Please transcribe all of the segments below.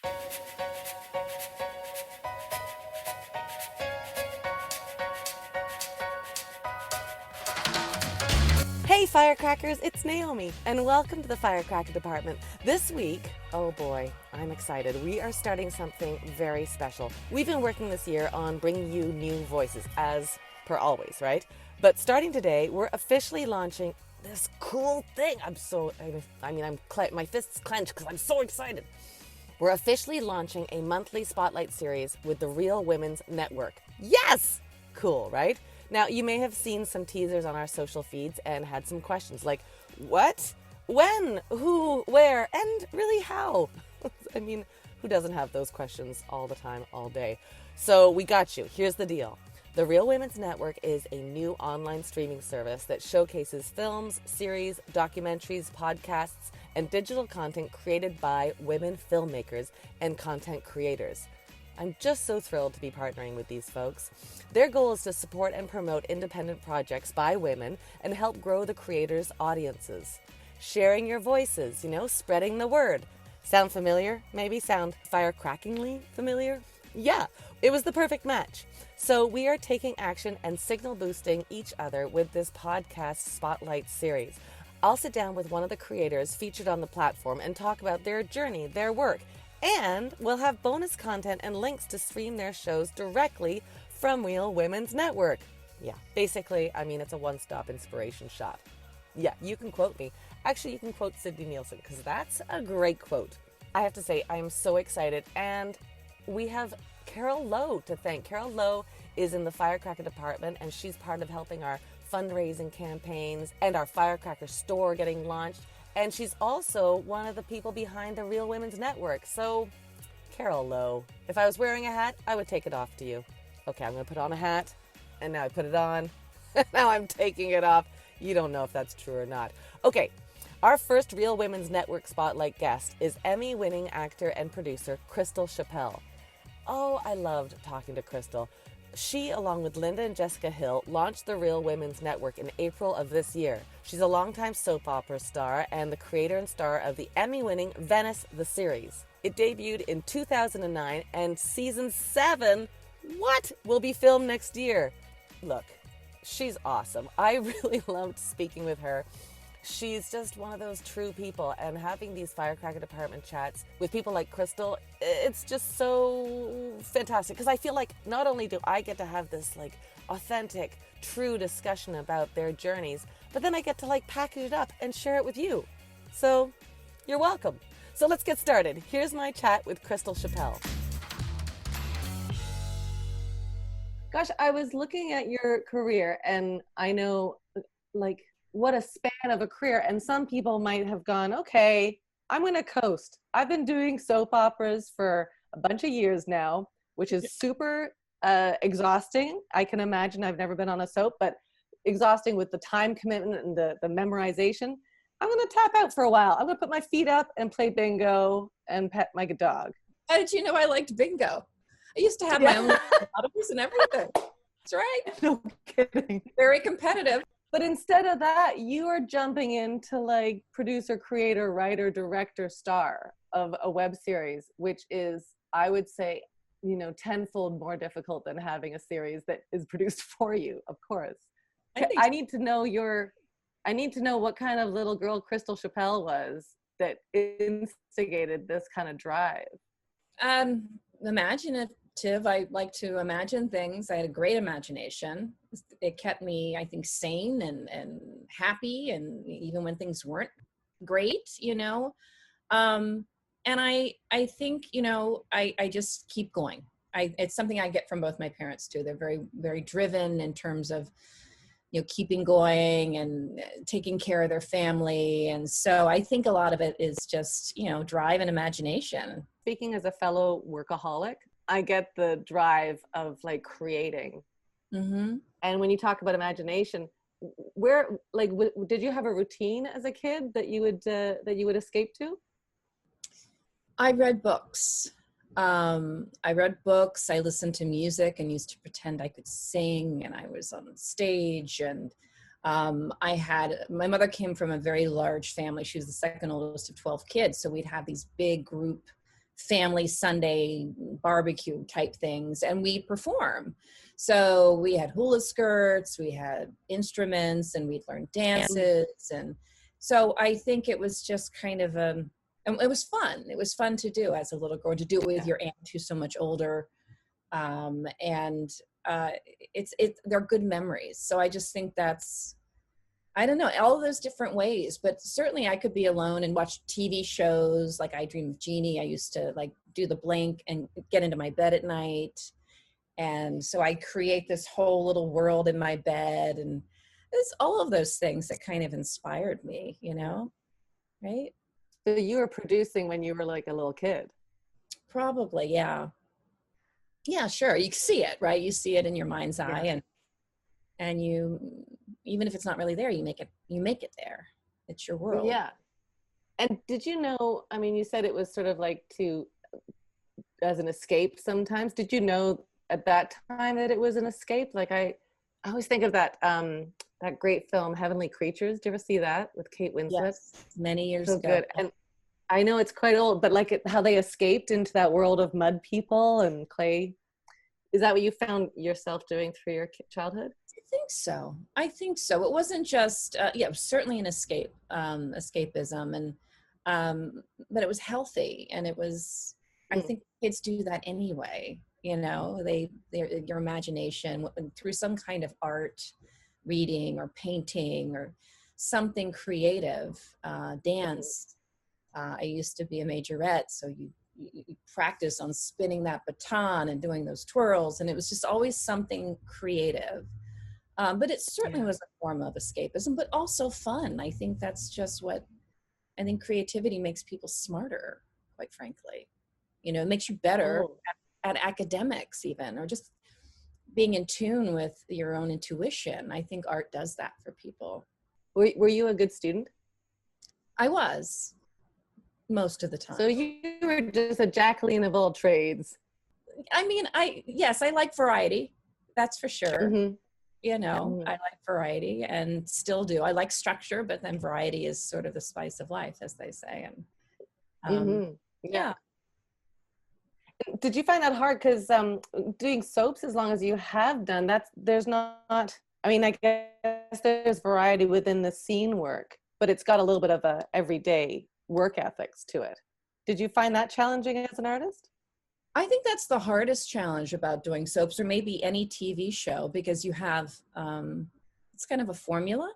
Hey Firecrackers, it's Naomi, and welcome to the Firecracker Department. This week, oh boy, I'm excited. We are starting something very special. We've been working this year on bringing you new voices, as per always, right? But starting today, we're officially launching this cool thing. My fists clenched because I'm so excited. We're officially launching a monthly spotlight series with the Real Women's Network. Yes! Cool, right? Now, you may have seen some teasers on our social feeds and had some questions like, what? When? Who? Where? And really how? I mean, who doesn't have those questions all the time, all day? So we got you. Here's the deal. The Real Women's Network is a new online streaming service that showcases films, series, documentaries, podcasts, and digital content created by women filmmakers and content creators. I'm just so thrilled to be partnering with these folks. Their goal is to support and promote independent projects by women and help grow the creators' audiences. Sharing your voices, spreading the word. Sound familiar? Maybe sound firecrackingly familiar? Yeah, it was the perfect match. So we are taking action and signal boosting each other with this podcast spotlight series. I'll sit down with one of the creators featured on the platform and talk about their journey, their work, and we'll have bonus content and links to stream their shows directly from Real Women's Network. Yeah, basically, it's a one-stop inspiration shop. Yeah, you can quote me. Actually, you can quote Sydney Nielsen, because that's a great quote. I have to say, I am so excited, and we have Carol Lowe to thank. Carol Lowe is in the Firecracker Department, and she's part of helping our fundraising campaigns and our Firecracker store getting launched. And she's also one of the people behind the Real Women's Network. So, Carol Lowe, if I was wearing a hat, I would take it off to you. Okay, I'm going to put on a hat, and now I put it on. Now I'm taking it off. You don't know if that's true or not. Okay, our first Real Women's Network Spotlight guest is Emmy-winning actor and producer Crystal Chappell. Oh, I loved talking to Crystal. She, along with Linda and Jessica Hill, launched the Real Women's Network in April of this year. She's a longtime soap opera star and the creator and star of the Emmy-winning Venice the Series. It debuted in 2009, and season 7, will be filmed next year. Look, she's awesome. I really loved speaking with her. She's just one of those true people, and having these Firecracker Department chats with people like Crystal, it's just so fantastic, because I feel like not only do I get to have this authentic, true discussion about their journeys, but then I get to package it up and share it with you. So you're welcome. So let's get started. Here's my chat with Crystal Chappell. Gosh, I was looking at your career, and I know what a span of a career. And some people might have gone, okay, I'm going to coast. I've been doing soap operas for a bunch of years now, which is super exhausting. I can imagine. I've never been on a soap, but exhausting with the time commitment and the memorization. I'm going to tap out for a while. I'm going to put my feet up and play bingo and pet my dog. How did you know I liked bingo? I used to have my own audibles and everything. That's right. No kidding. Very competitive. But instead of that, you are jumping into producer, creator, writer, director, star of a web series, which is, I would say, tenfold more difficult than having a series that is produced for you, of course. I need to know what kind of little girl Crystal Chappell was that instigated this kind of drive. Imaginative. I like to imagine things. I had a great imagination. It kept me, I think, sane and happy, and even when things weren't great, And I think, I just keep going. It's something I get from both my parents too. They're very, very driven in terms of, keeping going and taking care of their family. And so I think a lot of it is just, drive and imagination. Speaking as a fellow workaholic, I get the drive of creating. Mm-hmm. And when you talk about imagination, did you have a routine as a kid that you would escape to? I read books. I listened to music and used to pretend I could sing, and I was on stage. And my mother came from a very large family. She was the second oldest of 12 kids. So we'd have these big group family Sunday barbecue type things, and we perform. So we had hula skirts, we had instruments, and we'd learn dances. And so I think it was just kind of and it was fun. It was fun to do as a little girl, to do it with your aunt who's so much older. And they're good memories. So I just think that's, I don't know, all of those different ways, but certainly I could be alone and watch TV shows. Like I Dream of Jeannie. I used to like do the blink and get into my bed at night. And so I create this whole little world in my bed, and it's all of those things that kind of inspired me, you know? Right? So you were producing when you were like a little kid? Probably, yeah. Yeah, sure. You see it, right? You see it in your mind's eye, and you, even if it's not really there, you make it there. It's your world. Yeah. And did you know, I mean, you said it was sort of like as an escape sometimes. Did you know at that time that it was an escape? Like I always think of that great film, Heavenly Creatures. Did you ever see that with Kate Winslet? Yes, many years ago. Good. And I know it's quite old, but like how they escaped into that world of mud people and clay. Is that what you found yourself doing through your childhood? I think so. It wasn't just, it was certainly an escapism, and, but it was healthy, and it was, I think kids do that anyway. You know, your imagination through some kind of art, reading or painting or something creative, dance. I used to be a majorette, so you practice on spinning that baton and doing those twirls, and it was just always something creative. But it certainly was a form of escapism, but also fun. I think that's just I think creativity makes people smarter, quite frankly. You know, it makes you better at academics even, or just being in tune with your own intuition. I think art does that for people. Were you a good student? I was, most of the time. So you were just a Jacqueline of all trades. I mean, I like variety. That's for sure. Mm-hmm. You know, I like variety and still do. I like structure, but then variety is sort of the spice of life, as they say. And yeah. Did you find that hard? Because doing soaps as long as you have done, there's not, I mean, I guess there's variety within the scene work, but it's got a little bit of a everyday work ethics to it. Did you find that challenging as an artist? I think that's the hardest challenge about doing soaps, or maybe any TV show, because you have, it's kind of a formula,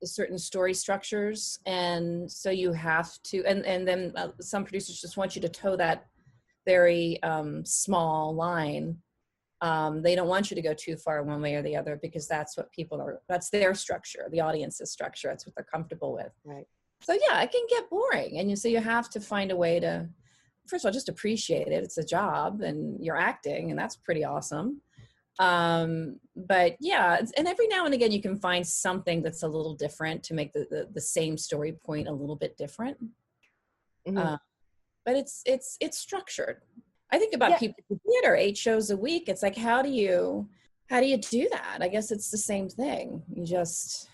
certain story structures. And so you have to, and then some producers just want you to toe that very small line. They don't want you to go too far one way or the other, because that's what that's their structure, the audience's structure. That's what they're comfortable with. Right. So yeah, it can get boring. And so you have to find a way to, first of all, just appreciate it. It's a job, and you're acting, and that's pretty awesome. But yeah, and every now and again you can find something that's a little different to make the same story point a little bit different. Mm-hmm. But it's structured. I think about people in theater, 8 shows a week. It's like, how do you do that? I guess it's the same thing. You just,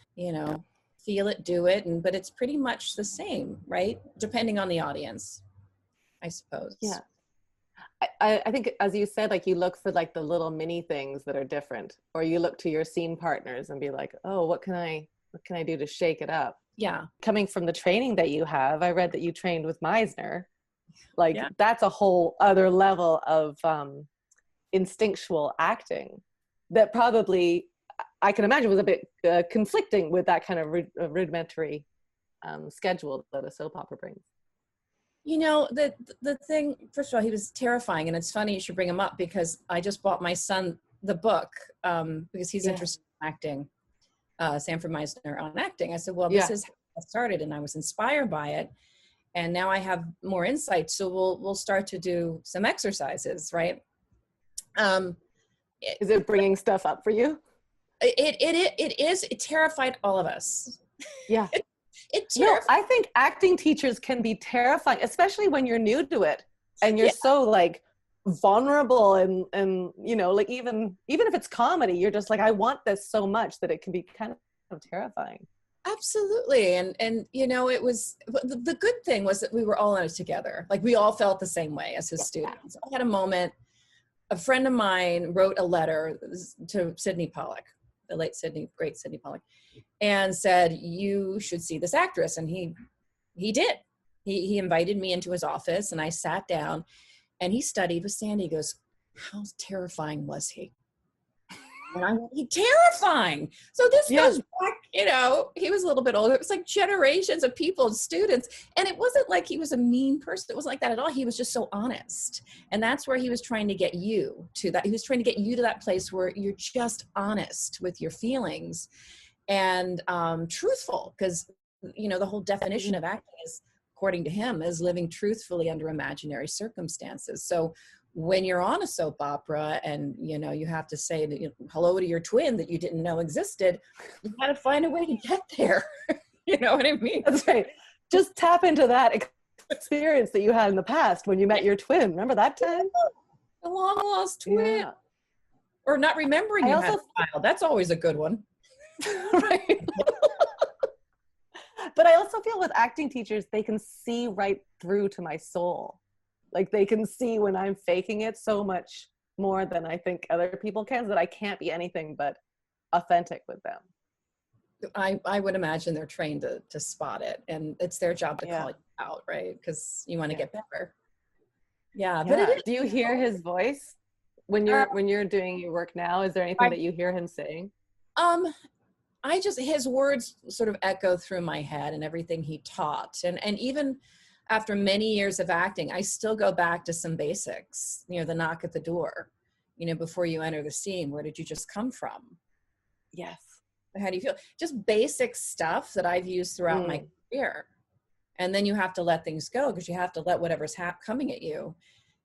feel it, do it, but it's pretty much the same, right? Depending on the audience, I suppose. Yeah. I think, as you said, like you look for like the little mini things that are different, or you look to your scene partners and be like, oh, what can I do to shake it up? Yeah. Coming from the training that you have, I read that you trained with Meisner. Like that's a whole other level of instinctual acting that probably I can imagine was a bit conflicting with that kind of rudimentary schedule that a soap opera brings. The thing, first of all, he was terrifying, and it's funny you should bring him up, because I just bought my son the book because he's interested in acting, Sanford Meisner on acting. I said, well, this is how I started, and I was inspired by it, and now I have more insight, so we'll start to do some exercises, right? Is it bringing stuff up for you? It is. It terrified all of us. Yeah. I think acting teachers can be terrifying, especially when you're new to it and you're so like vulnerable and like even if it's comedy, you're just like, I want this so much that it can be kind of terrifying. Absolutely. And you know, it was, the good thing was that we were all in it together. Like we all felt the same way as his students. I had a moment, a friend of mine wrote a letter to Sidney Pollack, the late great Sidney Pollack, and said, you should see this actress. And he did. He invited me into his office, and I sat down, and he studied with Sandy. He goes, how terrifying was he? And I went, he terrifying. So this goes back, you know, he was a little bit older. It was like generations of people, students. And it wasn't like he was a mean person. It wasn't like that at all. He was just so honest. And that's where he was trying to get you to that. He was trying to get you to that place where you're just honest with your feelings and truthful. Because, you know, the whole definition of acting is, according to him, is living truthfully under imaginary circumstances. So when you're on a soap opera and, you know, you have to say that, you know, hello to your twin that you didn't know existed, you got to find a way to get there. You know what I mean? That's right. Just tap into that experience that you had in the past when you met your twin. Remember that time? The long lost twin. Yeah. Or not remembering you had a child. That's always a good one. Right. But I also feel with acting teachers, they can see right through to my soul. Like they can see when I'm faking it so much more than I think other people can, that I can't be anything but authentic with them. I would imagine they're trained to spot it, and it's their job to call you out, right? Because you want to get better. Yeah. But do you hear his voice when you're doing your work now? Is there anything that you hear him saying? His words sort of echo through my head and everything he taught. And even after many years of acting, I still go back to some basics, you know, the knock at the door, you know, before you enter the scene, where did you just come from? Yes. How do you feel? Just basic stuff that I've used throughout my career. And then you have to let things go, because you have to let whatever's coming at you,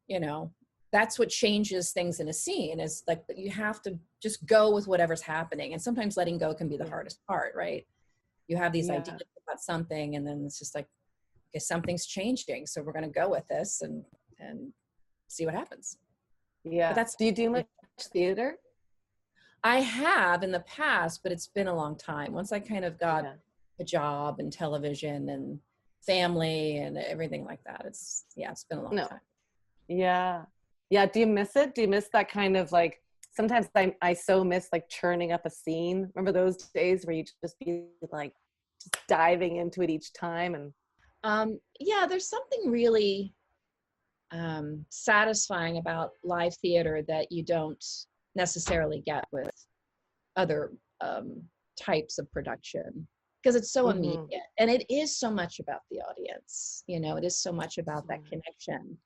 you know, that's what changes things in a scene, is like, you have to just go with whatever's happening. And sometimes letting go can be the hardest part, right? You have these ideas about something, and then it's just like, okay, something's changing, so we're going to go with this and see what happens. Yeah. Do you do much theater? I have in the past, but it's been a long time. Once I kind of got a job and television and family and everything like that, it's been a long time. Yeah. Yeah. Do you miss it? Do you miss that kind of like, sometimes I so miss like churning up a scene. Remember those days where you just be like, just diving into it each time? And there's something really satisfying about live theater that you don't necessarily get with other types of production, because it's so immediate, and it is so much about the audience. You know, it is so much about that connection.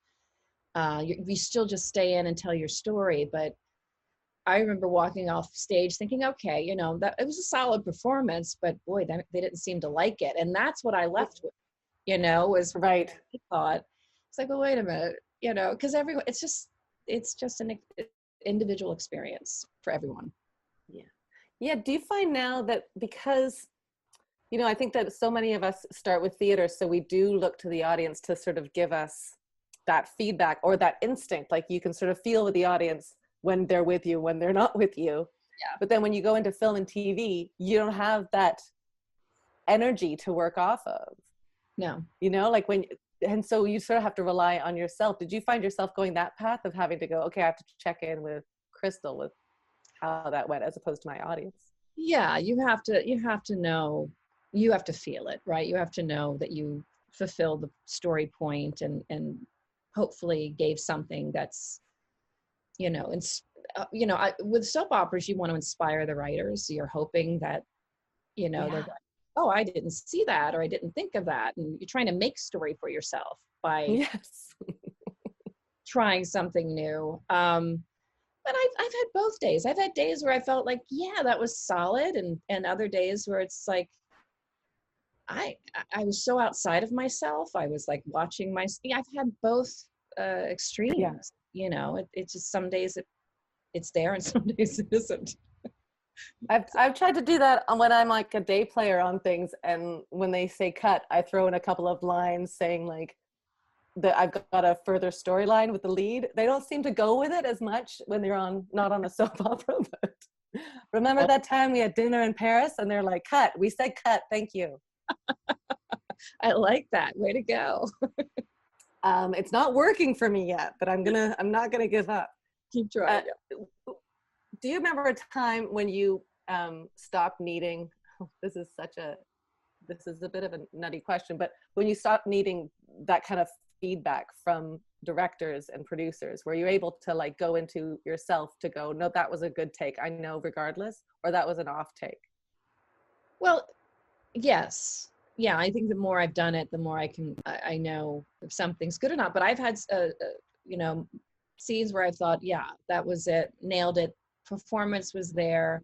You still just stay in and tell your story, but I remember walking off stage thinking, okay, you know, that it was a solid performance, but boy, they didn't seem to like it. And that's what I left with, you know, was right. I thought, it's like, well, wait a minute, you know, because everyone, it's just an individual experience for everyone. Yeah. Yeah. Do you find now that, because, you know, I think that so many of us start with theater, so we do look to the audience to sort of give us that feedback or that instinct, like you can sort of feel with the audience when they're with you, when they're not with you. Yeah. But then when you go into film and TV, you don't have that energy to work off of. No. You know, like and so you sort of have to rely on yourself. Did you find yourself going that path of having to go, okay, I have to check in with Crystal with how that went, as opposed to my audience? Yeah, you have to know, you have to feel it, right? You have to know that you fulfilled the story point and hopefully gave something that's, you know, with soap operas, you want to inspire the writers. So you're hoping that, you know, they're like, oh, I didn't see that, or I didn't think of that. And you're trying to make story for yourself by trying something new. But I've had both days. I've had days where I felt like, yeah, that was solid. And other days where it's like, I was so outside of myself. I was like watching I've had both extremes, you know, it's just some days it's there and some days it isn't. I've tried to do that when I'm like a day player on things, and when they say cut, I throw in a couple of lines saying like that I've got a further storyline with the lead. They don't seem to go with it as much when they're not on a soap opera, but Remember that time we had dinner in Paris and they're like, cut. We said cut. Thank you. I like that. Way to go. It's not working for me yet, but I'm not gonna give up. Keep trying. Do you remember a time when you stopped needing, this is a bit of a nutty question, but when you stopped needing that kind of feedback from directors and producers, were you able to like go into yourself to go, no, that was a good take, I know regardless, or that was an off take? Well, yes. Yeah, I think the more I've done it, the more I know if something's good or not. But I've had, scenes where I thought, yeah, that was it, nailed it, performance was there.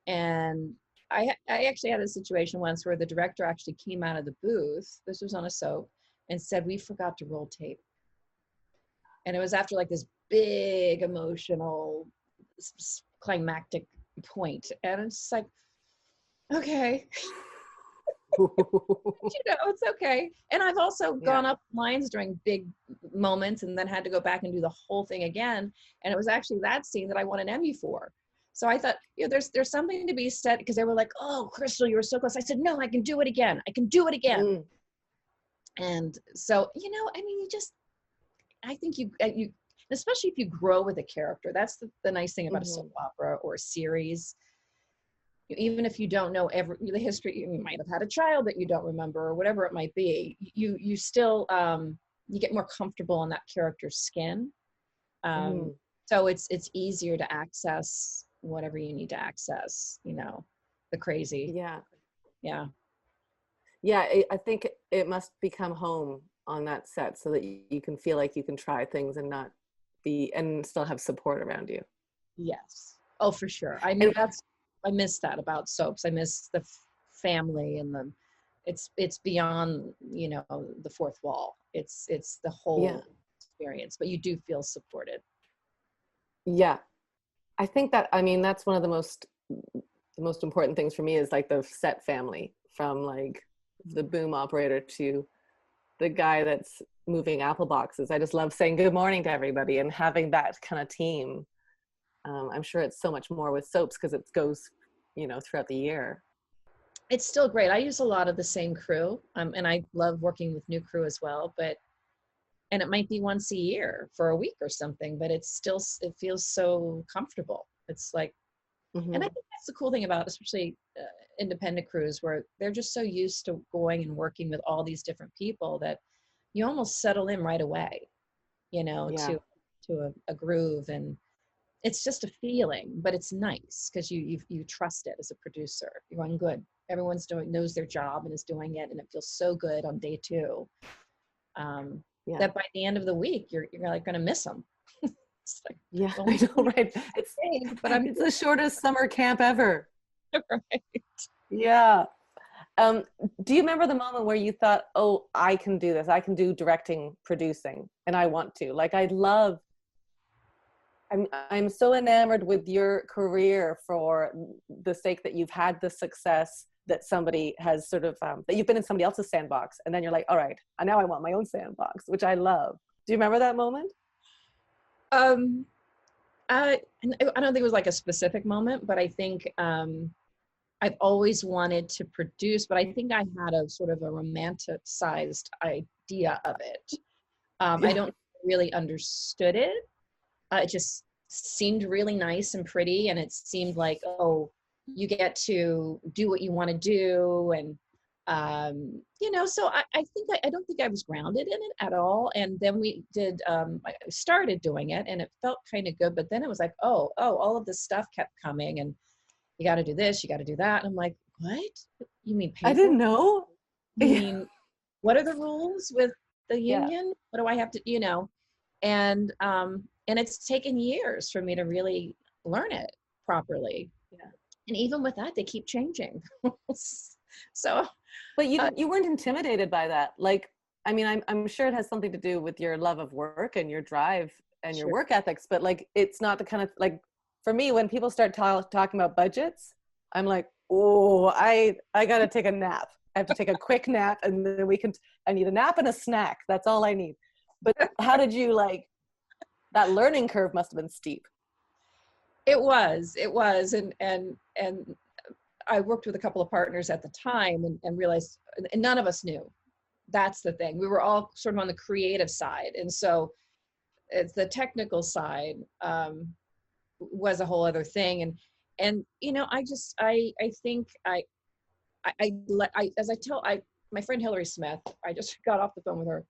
And I actually had a situation once where the director actually came out of the booth, this was on a soap, and said, we forgot to roll tape. And it was after like this big emotional climactic point. And it's just like, okay. It's okay. And I've also gone up lines during big moments and then had to go back and do the whole thing again. And it was actually that scene that I won an Emmy for. So I thought, there's something to be said, because they were like, oh, Crystal, you were so close. I said, no, I can do it again. I can do it again. And so, I think you, especially if you grow with a character, that's the nice thing about a soap opera or a series. Even if you don't know the history, you might have had a child that you don't remember or whatever it might be, you still, you get more comfortable in that character's skin. So it's easier to access whatever you need to access, the crazy. Yeah. I think it must become home on that set so that you can feel like you can try things and still have support around you. Yes. Oh, for sure. I miss that about soaps. I miss the family and it's beyond, the fourth wall. It's the whole experience, but you do feel supported. Yeah. I think that's one of the most important things for me is like the set family, from like the boom operator to the guy that's moving apple boxes. I just love saying good morning to everybody and having that kind of team. I'm sure it's so much more with soaps because it goes, throughout the year. It's still great. I use a lot of the same crew, and I love working with new crew as well, and it might be once a year for a week or something, but it feels so comfortable. It's like, and I think that's the cool thing about especially independent crews, where they're just so used to going and working with all these different people that you almost settle in right away, to a groove, and it's just a feeling, but it's nice because you trust it as a producer. You're going, good. Everyone's knows their job and is doing it, and it feels so good on day two. That by the end of the week, you're like going to miss them. It's like, I know, right? It's the shortest summer camp ever. Right. Yeah. Do you remember the moment where you thought, oh, I can do this. I can do directing, producing, and I want to. Like, I'm so enamored with your career for the sake that you've had the success that somebody has sort of, that you've been in somebody else's sandbox. And then you're like, all right, now I want my own sandbox, which I love. Do you remember that moment? I don't think it was like a specific moment, but I think I've always wanted to produce, but I think I had a sort of a romanticized idea of it. I don't really understood it. It just seemed really nice and pretty, and it seemed like, oh, you get to do what you want to do, and so I think I don't think I was grounded in it at all. And then we did, I started doing it, and it felt kind of good, but then it was like, oh, all of this stuff kept coming, and you got to do this, you got to do that, and I'm like, what? You mean paper? I didn't know. You mean, what are the rules with the union? What do I have to, and it's taken years for me to really learn it properly. And even with that, they keep changing. So, but you weren't intimidated by that. Like, I mean, I'm sure it has something to do with your love of work and your drive and your work ethics, but like, it's not the kind of, like, for me, when people start talking about budgets, I'm like, oh, I got to take a nap. I have to take a quick nap, and then I need a nap and a snack. That's all I need. But how did you, like, that learning curve must have been steep. It was. And I worked with a couple of partners at the time and realized, and none of us knew. That's the thing. We were all sort of on the creative side. And so it's the technical side was a whole other thing. And, you know, I think as I tell, my friend Hillary Smith, I just got off the phone with her.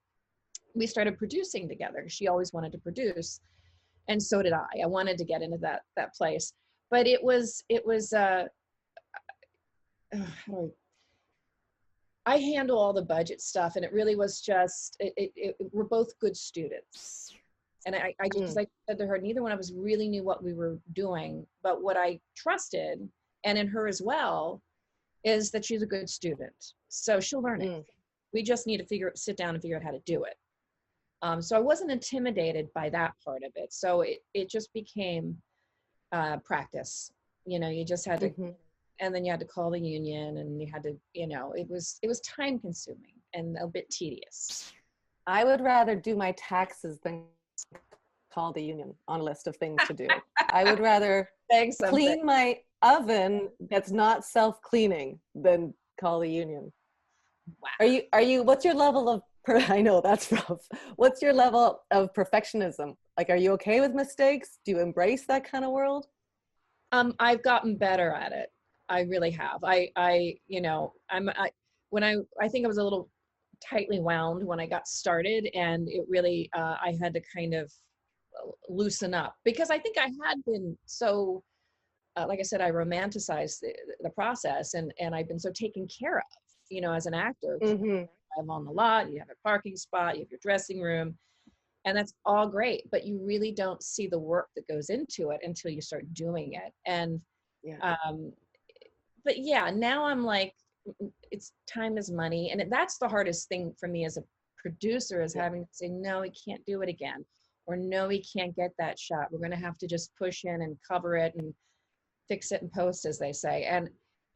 We started producing together. She always wanted to produce. And so did I. I wanted to get into that place, but it was I handle all the budget stuff, and it really was just we're both good students, and I just I said to her, neither one of us really knew what we were doing, but what I trusted, and in her as well, is that she's a good student, so she'll learn it. We just need to sit down and figure out how to do it. So I wasn't intimidated by that part of it. So it just became practice. You know, you just had to, and then you had to call the union, and you had to, you know, it was time consuming and a bit tedious. I would rather do my taxes than call the union on a list of things to do. I would rather clean my oven that's not self-cleaning than call the union. Wow. Are you, what's your level of, I know that's rough. What's your level of perfectionism? Like, are you okay with mistakes? Do you embrace that kind of world? I've gotten better at it. I really have. You know, I think I was a little tightly wound when I got started, and it really, I had to kind of loosen up, because I think I had been so, like I said, I romanticized the process, and I've been so taken care of, you know, as an actor. I'm on the lot, you have a parking spot, you have your dressing room, and that's all great, but you really don't see the work that goes into it until you start doing it. And but yeah, now I'm like, it's time is money, and that's the hardest thing for me as a producer, is having to say, no, we can't do it again, or no, we can't get that shot, we're going to have to just push in and cover it and fix it in post, as they say.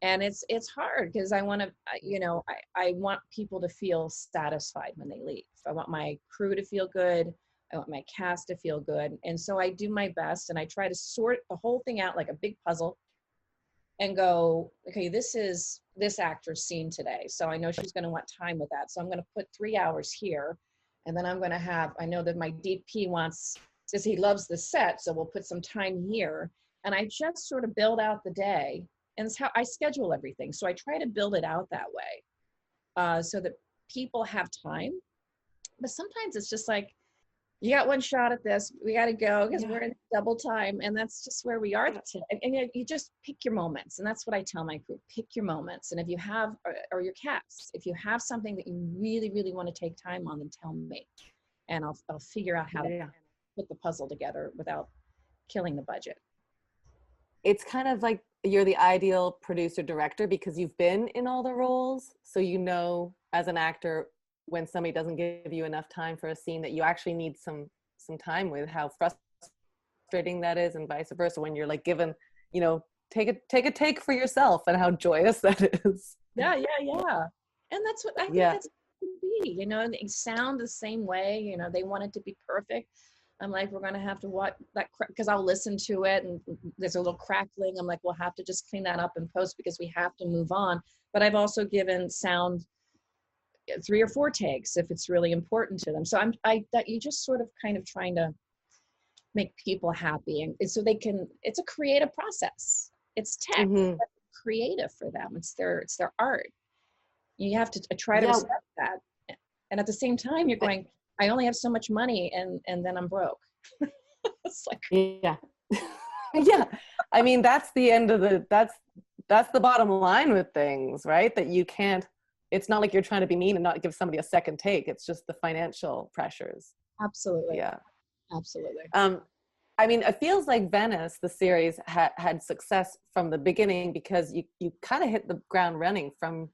And it's hard, because I want to, you know, I want people to feel satisfied when they leave. I want my crew to feel good. I want my cast to feel good. And so I do my best, and I try to sort the whole thing out like a big puzzle and go, okay, this is this actor's scene today, so I know she's going to want time with that. So I'm going to put 3 hours here, and then I'm going to have, I know that my DP says he loves the set, so we'll put some time here. And I just sort of build out the day. And it's how I schedule everything. So I try to build it out that way, so that people have time. But sometimes it's just like, you got one shot at this, we got to go, because we're in double time. And that's just where we are today. And you just pick your moments. And that's what I tell my crew, pick your moments. And if you have, or your cast, if you have something that you really, really want to take time on, then tell me. And I'll figure out how to put the puzzle together without killing the budget. It's kind of like you're the ideal producer director, because you've been in all the roles. So you know, as an actor, when somebody doesn't give you enough time for a scene that you actually need some time with, how frustrating that is, and vice versa, when you're like given, you know, take a take for yourself, and how joyous that is. Yeah. And that's what I think that's to be, you know, they sound the same way, you know, they want it to be perfect. I'm like, we're going to have to watch that, because I'll listen to it and there's a little crackling. I'm like, we'll have to just clean that up in post, because we have to move on. But I've also given sound 3 or 4 takes if it's really important to them. So that you just sort of kind of trying to make people happy. And so they can, it's a creative process. It's tech, but creative for them. It's their art. You have to try to respect that. And at the same time, you're going, I only have so much money, and then I'm broke. It's like, yeah. I mean, that's the end of that's the bottom line with things, right? That you can't, it's not like you're trying to be mean and not give somebody a second take. It's just the financial pressures. Absolutely. Yeah. Absolutely. I mean, it feels like Venice, the series, had success from the beginning, because you kind of hit the ground running from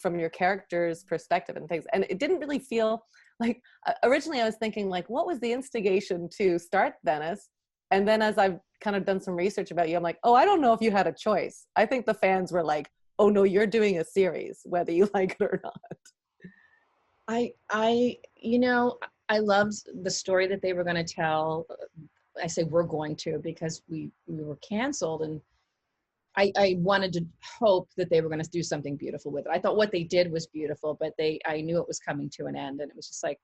your character's perspective and things. And it didn't really feel like, originally I was thinking, like, what was the instigation to start Venice? And then as I've kind of done some research about you, I'm like, oh, I don't know if you had a choice. I think the fans were like, oh no, you're doing a series, whether you like it or not. I you know, I loved the story that they were going to tell. I say we're going to, because we were canceled, and I wanted to hope that they were going to do something beautiful with it. I thought what they did was beautiful, but I knew it was coming to an end, and it was just like,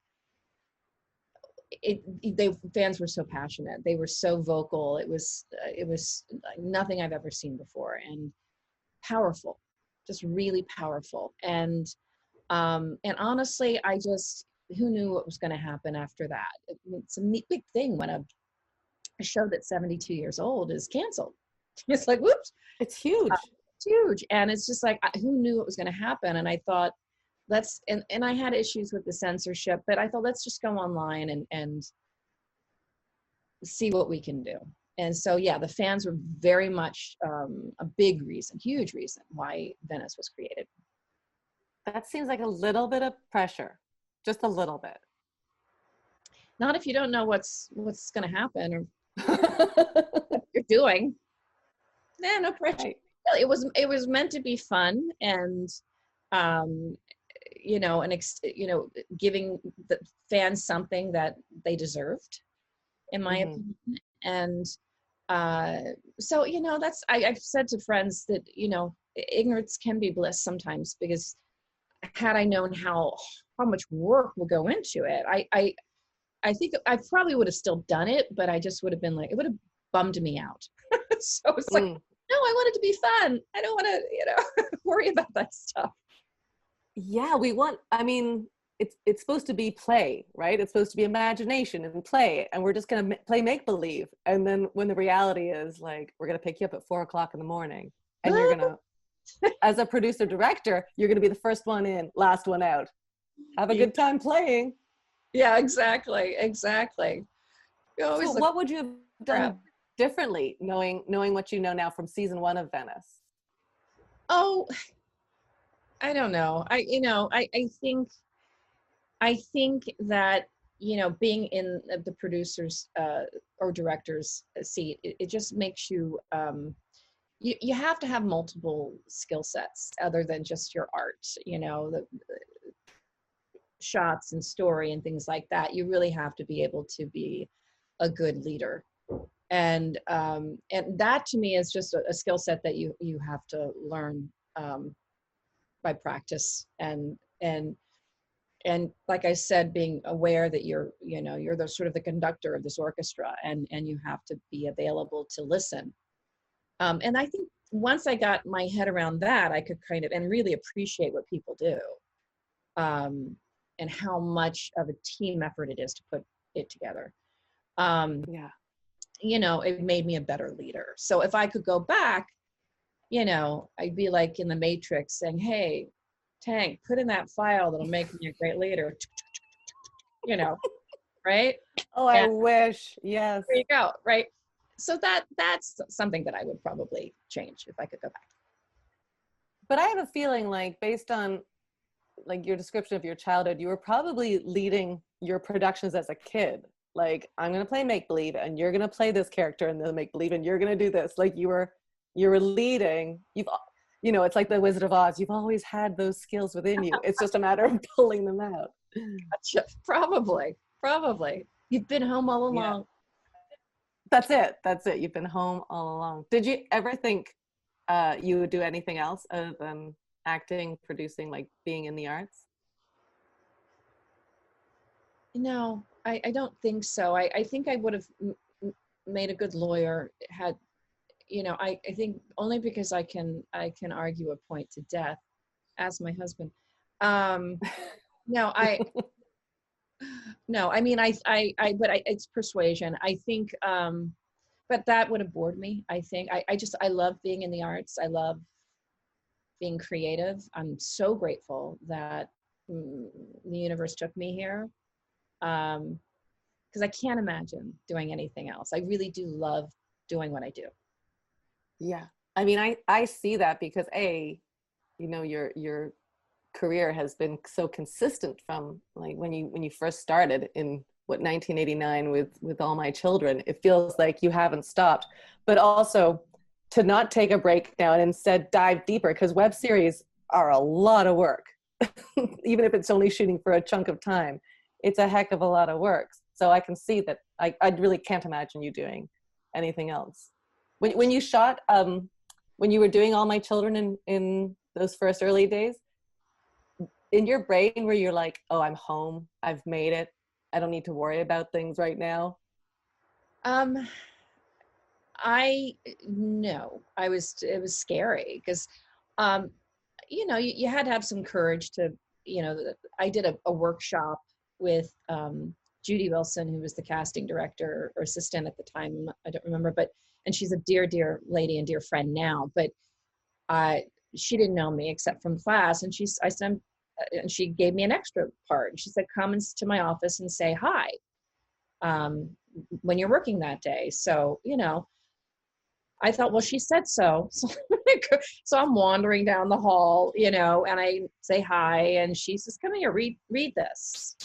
fans were so passionate. They were so vocal. It was like nothing I've ever seen before, and powerful, just really powerful. And honestly, who knew what was going to happen after that? It's a big thing when a show that's 72 years old is canceled. It's like, whoops. It's huge. It's huge. And it's just like, who knew it was going to happen? And I thought, and I had issues with the censorship, but I thought, let's just go online and see what we can do. And so, yeah, the fans were very much a big reason, huge reason why Venice was created. That seems like a little bit of pressure, just a little bit. Not if you don't know what's going to happen or what you're doing. Nah, no pressure. Right. It was meant to be fun, and giving the fans something that they deserved, in my opinion. And so, I've said to friends that, ignorance can be bliss sometimes, because had I known how much work will go into it, I think I probably would have still done it, but I just would have been like, it would have bummed me out. So it's like, no, I want it to be fun. I don't want to, worry about that stuff. Yeah, it's supposed to be play, right? It's supposed to be imagination and play, and we're just going to play make-believe. And then when the reality is like, we're going to pick you up at 4:00 in the morning, and you're going to, as a producer director, you're going to be the first one in, last one out. Have a good time playing. Yeah, exactly. So what would you have done differently, knowing what you know now from season 1 of Venice? Oh, I don't know. I think that, being in the producer's or director's seat, it just makes you, you have to have multiple skill sets other than just your art, the shots and story and things like that. You really have to be able to be a good leader. And that to me is just a skill set that you have to learn by practice, and like I said, being aware that you're the sort of the conductor of this orchestra, and you have to be available to listen. And I think once I got my head around that, I could kind of, and really appreciate what people do, and how much of a team effort it is to put it together. It made me a better leader. So if I could go back, I'd be like in the Matrix saying, hey, Tank, put in that file that'll make me a great leader. Right? Oh, I wish. Yes. There you go. Right. So that's something that I would probably change if I could go back. But I have a feeling, like, based on like your description of your childhood, you were probably leading your productions as a kid. Like, I'm going to play make-believe, and you're going to play this character in the make-believe, and you're going to do this. Like, you were leading. It's like the Wizard of Oz. You've always had those skills within you. It's just a matter of pulling them out. Gotcha. Probably. You've been home all along. Yeah. That's it. You've been home all along. Did you ever think you would do anything else other than acting, producing, like being in the arts? No, I don't think so. I think I would have made a good lawyer, had, I think only because I can argue a point to death, as my husband. It's persuasion. I think, but that would have bored me. I think I love being in the arts. I love being creative. I'm so grateful that the universe took me here. Because I can't imagine doing anything else. I really do love doing what I do. Yeah. I see that because your career has been so consistent from like when you first started in 1989 with All My Children. It feels like you haven't stopped, but also to not take a break now and instead dive deeper, because web series are a lot of work. Even if it's only shooting for a chunk of time, it's a heck of a lot of work. So I can see that I really can't imagine you doing anything else. When you shot, when you were doing All My Children in those first early days, in your brain where you're like, oh, I'm home, I've made it, I don't need to worry about things right now? No, it was scary because, you had to have some courage to, I did a workshop with Judy Wilson, who was the casting director or assistant at the time. I don't remember, and she's a dear, dear lady and dear friend now, but she didn't know me except from class. And and she gave me an extra part. And she said, come to my office and say hi when you're working that day. So, I thought, well, she said so. So I'm wandering down the hall, and I say hi, and she says, come here, read this.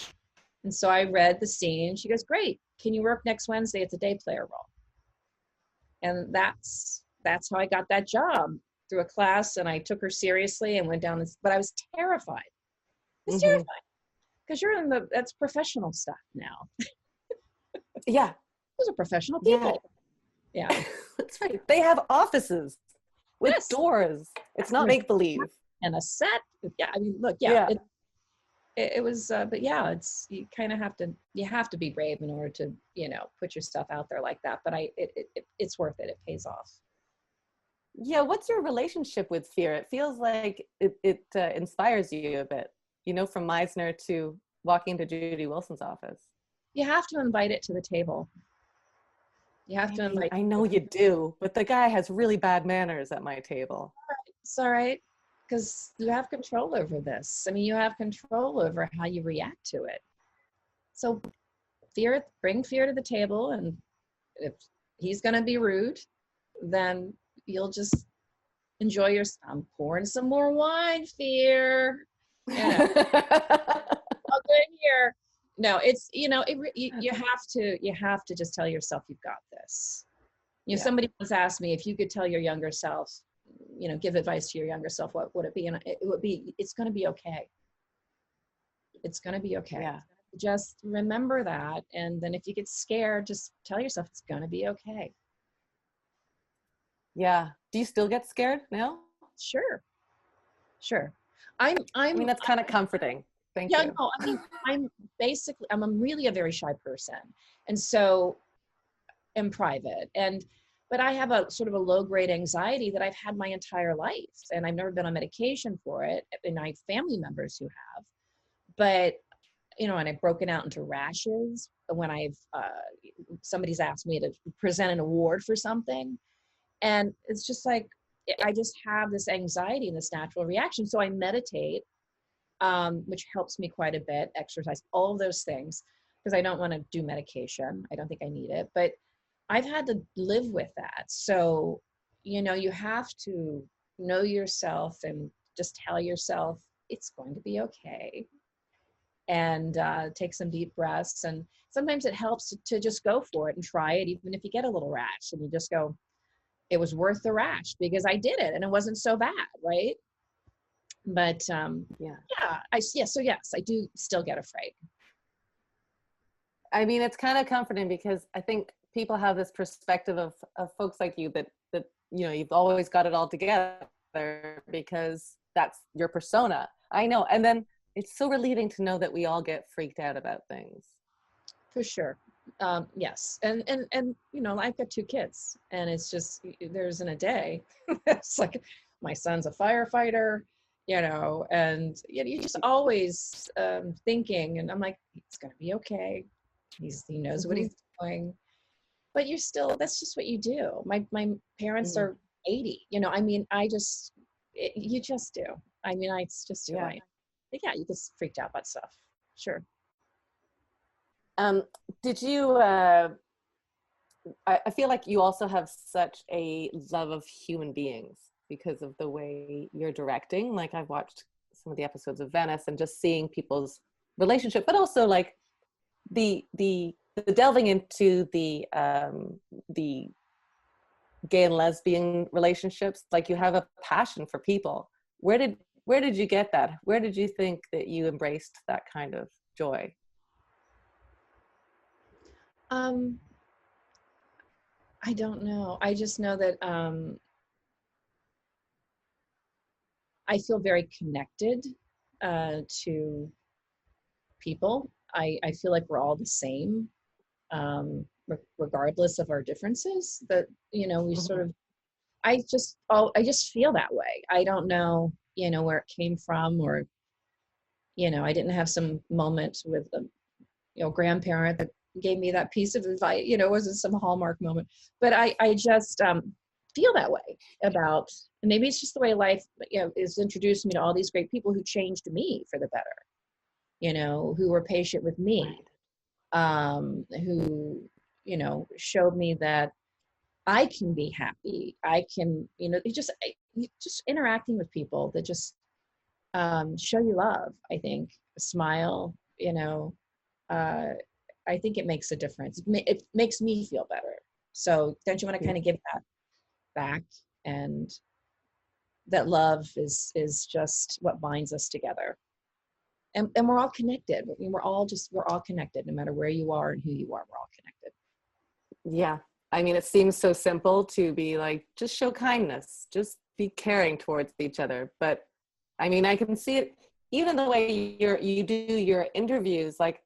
And so I read the scene. She goes, great. Can you work next Wednesday? It's a day player role. And that's how I got that job, through a class, and I took her seriously and went down this, but I was terrified. I was terrified because that's professional stuff now. Yeah. Those are professional people. Yeah. That's right. They have offices with doors. It's not make-believe. And a set. Yeah. I mean, look, it was, but yeah, you kind of have to be brave in order to, put your stuff out there like that. But it's worth it. It pays off. Yeah. What's your relationship with fear? It feels like it inspires you a bit, from Meisner to walking into Judy Wilson's office. You have to invite it to the table. You have to invite. I know you do, but the guy has really bad manners at my table. It's all right, because you have control over this. I mean, you have control over how you react to it. So bring fear to the table, and if he's going to be rude, then you'll just enjoy I'm pouring some more wine, fear. All good here. No, it's, you have to just tell yourself you've got this. Somebody once asked me, if you could tell your younger self, give advice to your younger self, what would it be? And it would be, it's going to be okay. It's going to be okay. Yeah. Just remember that. And then if you get scared, just tell yourself it's going to be okay. Yeah. Do you still get scared now? Sure. I mean, that's kind of comforting. Thank you. No, I mean, I'm really a very shy person. And so I'm private. But I have a sort of a low grade anxiety that I've had my entire life. And I've never been on medication for it. And I have family members who have. But, and I've broken out into rashes when somebody's asked me to present an award for something. And it's just like, I just have this anxiety and this natural reaction. So I meditate. Which helps me quite a bit, exercise, all of those things, because I don't want to do medication. I don't think I need it, but I've had to live with that. So, you have to know yourself and just tell yourself it's going to be okay. And take some deep breaths. And sometimes it helps to just go for it and try it, even if you get a little rash and you just go, it was worth the rash because I did it and it wasn't so bad, right? But so yes, I do still get afraid. I mean, it's kind of comforting because I think people have this perspective of folks like you that you've always got it all together because that's your persona. I know. And then it's so relieving to know that we all get freaked out about things. For sure. Yes. And I've got 2 kids, and it's just, there isn't a day. It's like, my son's a firefighter, and you just always thinking, and I'm like, it's going to be okay. He knows what he's doing, but that's just what you do. My parents are 80, I mean, you just do. I mean, it's just who I am. But yeah, you get freaked out about stuff. Sure. Did you, I feel like you also have such a love of human beings because of the way you're directing. Like, I've watched some of the episodes of Venice and just seeing people's relationship, but also like the delving into the gay and lesbian relationships. Like, you have a passion for people. Where did you get that? Where did you think that you embraced that kind of joy? Um, I don't know. I just know that I feel very connected to people. I feel like we're all the same, regardless of our differences. That, you know, we sort Mhm. of, I just feel that way. I don't know, you know, where it came from, or, you know, I didn't have some moment with a, you know, grandparent that gave me that piece of advice, you know, it wasn't some hallmark moment, but I just feel that way about, and maybe it's just the way life, you know, is introduced me to all these great people who changed me for the better, you know, who were patient with me, Right. who, you know, showed me that I can be happy. I can, you know, just interacting with people that just show you love, I think. A smile, you know, uh, I think it makes a difference. It makes me feel better. So don't you want to Yeah. kind of give that back? And that love is just what binds us together. And we're all connected. I mean, we're all connected, no matter where you are and who you are, we're all connected. Yeah. I mean, it seems so simple to be like, just show kindness, just be caring towards each other. But I mean, I can see it even in the way you do your interviews, like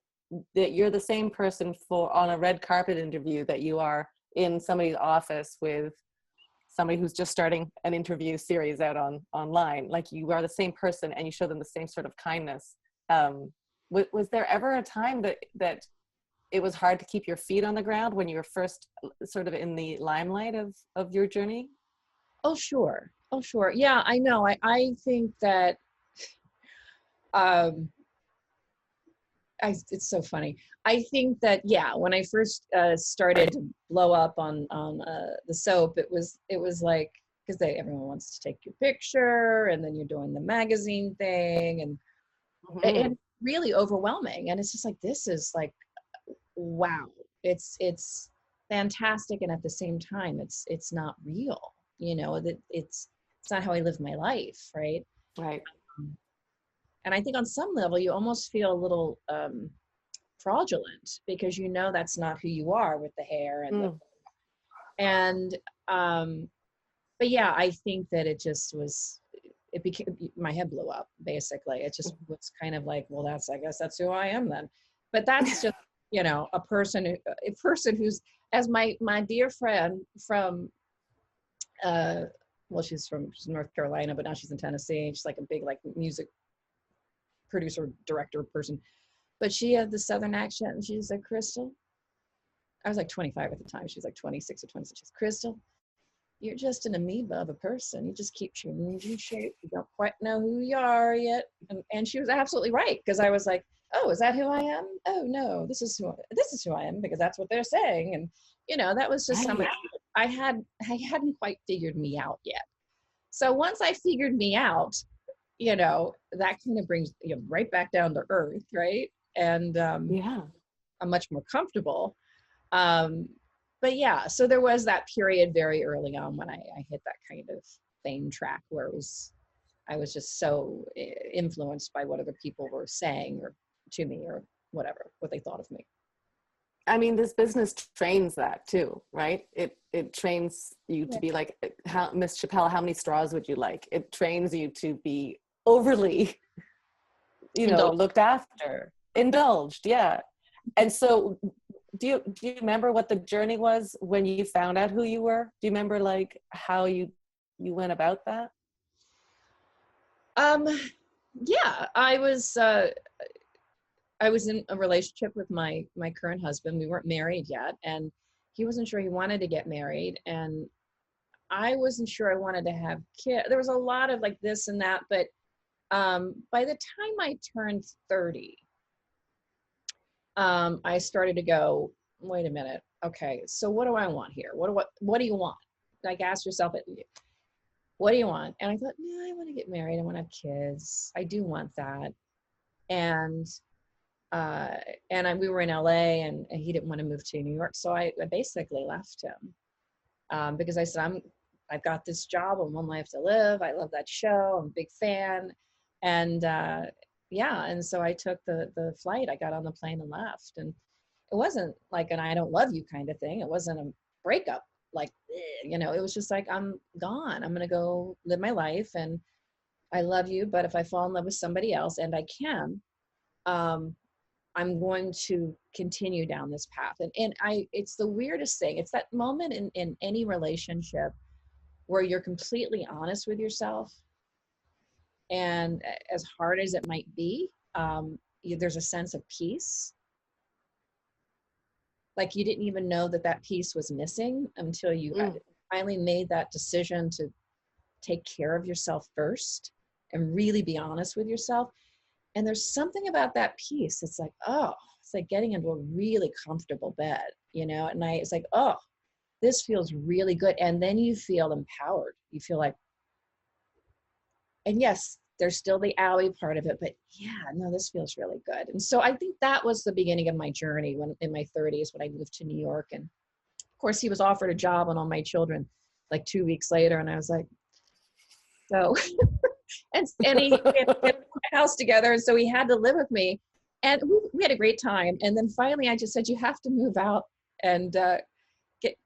that you're the same person for on a red carpet interview that you are in somebody's office with somebody who's just starting an interview series out online. Like you are the same person and you show them the same sort of kindness. Was there ever a time that it was hard to keep your feet on the ground when you were first sort of in the limelight of your journey? Oh, sure. Oh, sure. Yeah, I know. I think that um, it's so funny. I think that, yeah, when I first started to blow up on the soap, it was like, because everyone wants to take your picture, and then you're doing the magazine thing, Mm-hmm. and really overwhelming. And it's just like, this is like, wow, it's fantastic, and at the same time, it's not real. You know that it's not how I live my life, right? Right. And I think on some level, you almost feel a little fraudulent, because you know that's not who you are with the hair and the Mm. and um but yeah, I think that it just was, it became, my head blew up basically. It just was kind of like, well, that's, I guess that's who I am then. But that's just, you know, a person who's, as my dear friend from uh well, she's North Carolina, but now she's in Tennessee. She's like a big like music producer, director person, but she had the southern accent, and she said, Crystal, I was like 25 at the time. She was like 26 or 26. She's, Crystal, you're just an amoeba of a person. You just keep changing shape. You don't quite know who you are yet. And she was absolutely right, because I was like, oh, is that who I am? Oh no, this is who I am, because that's what they're saying. And you know, that was just Right. something I hadn't quite figured me out yet. So once I figured me out, you know, that kind of brings you right back down to earth, right? And Yeah. I'm much more comfortable. Um, but yeah, so there was that period very early on when I hit that kind of fame track where I was just so influenced by what other people were saying or to me, or whatever, what they thought of me. I mean, this business trains that too, right? It trains you to Yeah. be like, how, Miss Chappell, how many straws would you like? It trains you to be overly, Indulge. looked after, indulged. Yeah. And so do you remember what the journey was when you found out who you were? Do you remember like how you went about that? Um, yeah, I was in a relationship with my current husband. We weren't married yet, and he wasn't sure he wanted to get married, and I wasn't sure I wanted to have kids. There was a lot of like this and that, but by the time I turned 30, I started to go, wait a minute, okay, so what do I want here? What do you want? Like, ask yourself, what do you want? And I thought, yeah, I want to get married. I want to have kids. I do want that. And uh, we were in LA, and he didn't want to move to New York, so I basically left him, because I said, I've got this job and one life to live. I love that show. I'm a big fan. And yeah, and so I took the flight. I got on the plane and left. And it wasn't like an I don't love you kind of thing. It wasn't a breakup. Like, you know, it was just like, I'm gone. I'm going to go live my life, and I love you. But if I fall in love with somebody else, and I can, I'm going to continue down this path. It's the weirdest thing. It's that moment in any relationship where you're completely honest with yourself. And as hard as it might be, there's a sense of peace. Like you didn't even know that that piece was missing until you finally made that decision to take care of yourself first and really be honest with yourself. And there's something about that piece. It's like, oh, it's like getting into a really comfortable bed, you know, at night. It's like, oh, this feels really good. And then you feel empowered. You feel like, and yes, there's still the owie part of it, but yeah, no, this feels really good. And so I think that was the beginning of my journey when in my 30s, when I moved to New York. And of course he was offered a job on all my children like 2 weeks later. And I was like, so, and he had a house together. And so he had to live with me, and we had a great time. And then finally I just said, you have to move out and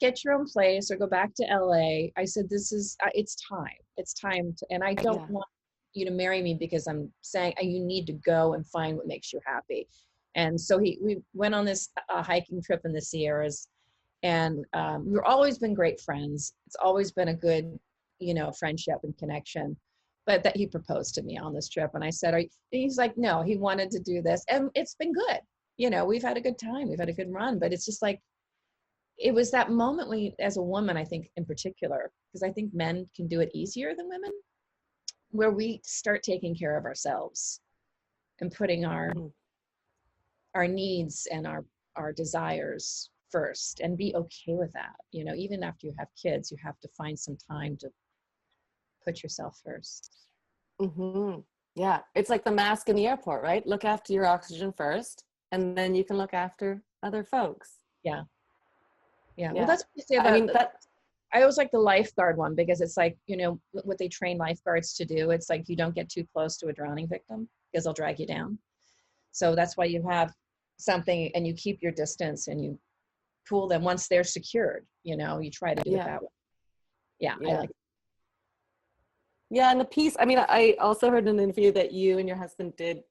get your own place or go back to LA. I said, this is, it's time to, and I don't want you to marry me because I'm saying you need to go and find what makes you happy. And so we went on this hiking trip in the Sierras, and we've always been great friends. It's always been a good, you know, friendship and connection. But that he proposed to me on this trip, and I said, he's like, no, he wanted to do this, and it's been good. You know, we've had a good time, we've had a good run, but it's just like, it was that moment when you, as a woman, I think in particular, because I think men can do it easier than women, where we start taking care of ourselves and putting our needs and our desires first, and be okay with that. You know, even after you have kids, you have to find some time to put yourself first. Yeah, it's like the mask in the airport, right? Look after your oxygen first, and then you can look after other folks. Yeah. Well, that's what you say about, I mean, I always like the lifeguard one, because it's like, you know, what they train lifeguards to do. It's like, you don't get too close to a drowning victim because they'll drag you down. So that's why you have something, and you keep your distance, and you pull them once they're secured. You know, you try to do it that way. Yeah, I like it. Yeah, and the piece, I mean, I also heard in an interview that you and your husband did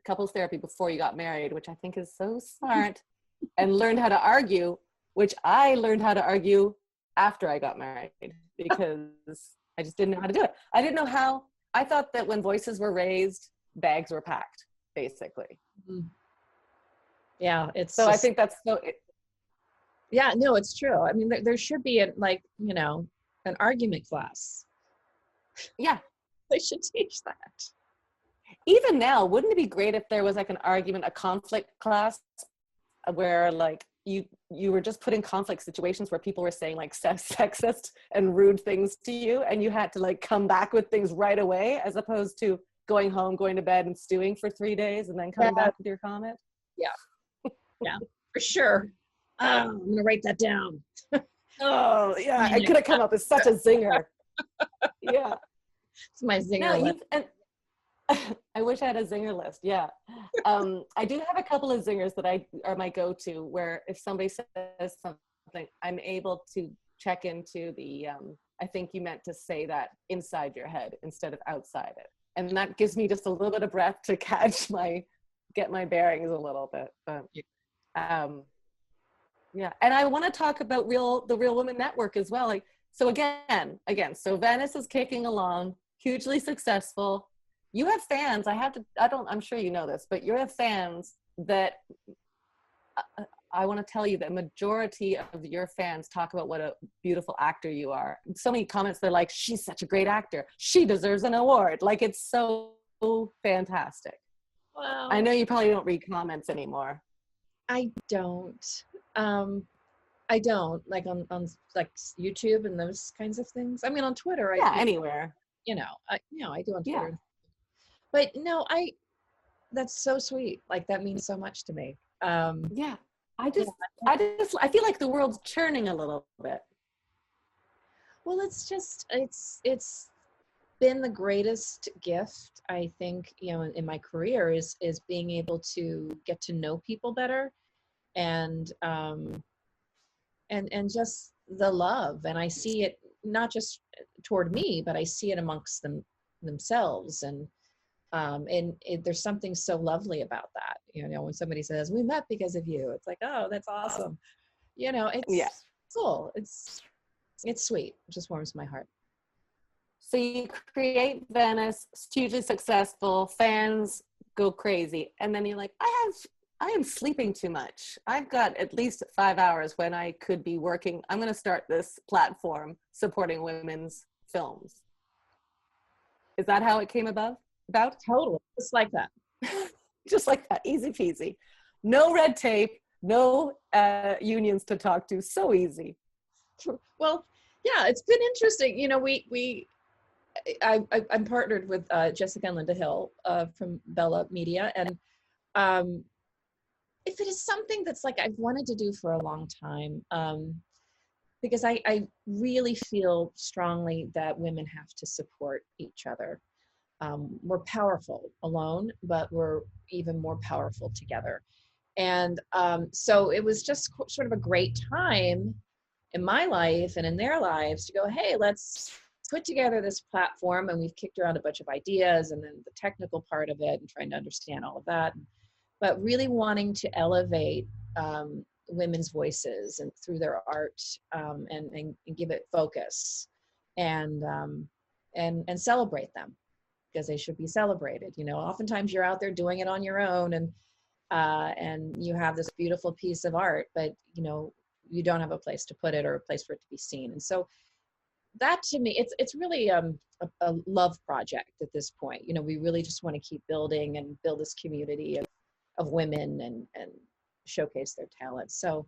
couples therapy before you got married, which I think is so smart, and learned how to argue, which I learned how to argue after I got married, because I just didn't know how to do it. I didn't know how. I thought that when voices were raised, bags were packed, basically. Yeah, it's so just, I think that's so. Yeah, no, it's true. I mean, there should be like, you know, an argument class. Yeah, they should teach that. Even now, wouldn't it be great if there was like an argument, a conflict class, where like you were just put in conflict situations where people were saying like sexist and rude things to you, and you had to like come back with things right away, as opposed to going home, going to bed and stewing for 3 days and then coming back with your comment? Yeah, for sure. I'm gonna write that down. Oh yeah, I could have come up with such a zinger. Yeah, it's my zinger list. And I wish I had a zinger list. Yeah, I do have a couple of zingers that are my go-to, where if somebody says something, I'm able to check into the I think you meant to say that inside your head instead of outside it, and that gives me just a little bit of breath to get my bearings a little bit. But yeah, and I want to talk about the Real Women Network as well. Like, so again, so Venice is kicking along, hugely successful. You have fans. I'm sure you know this, but you have fans that I want to tell you that majority of your fans talk about what a beautiful actor you are. So many comments, they're like, she's such a great actor. She deserves an award. Like, it's so fantastic. Wow. I know you probably don't read comments anymore. I don't. I don't, like on like YouTube and those kinds of things. I mean, on Twitter, anywhere. I do on Twitter. Yeah. But no, that's so sweet. Like, that means so much to me. Yeah. I feel like the world's churning a little bit. Well, it's been the greatest gift, I think, you know, in my career is being able to get to know people better and just the love. And I see it not just toward me, but I see it amongst themselves. There's something so lovely about that. When somebody says, we met because of you, it's like, oh, that's awesome. Yeah. It's cool. It's sweet. It just warms my heart. So you create Venice, it's hugely successful, fans go crazy. And then you're like, I am sleeping too much. I've got at least 5 hours when I could be working. I'm going to start this platform supporting women's films. Is that how it came about? Totally. Just like that. Just like that. Easy peasy. No red tape, no unions to talk to. So easy. Well, yeah, it's been interesting. I'm partnered with Jessica and Linda Hill from Bella Media. And if it is something that's like I've wanted to do for a long time, because I really feel strongly that women have to support each other. We're powerful alone, but we're even more powerful together. And so it was just sort of a great time in my life and in their lives to go, hey, let's put together this platform. And we've kicked around a bunch of ideas and then the technical part of it and trying to understand all of that. But really wanting to elevate women's voices and through their art and give it focus and celebrate them, because they should be celebrated. Oftentimes you're out there doing it on your own and you have this beautiful piece of art, but you don't have a place to put it or a place for it to be seen. And so that, to me, it's really a love project at this point. We really just want to keep building and build this community of women and showcase their talents. So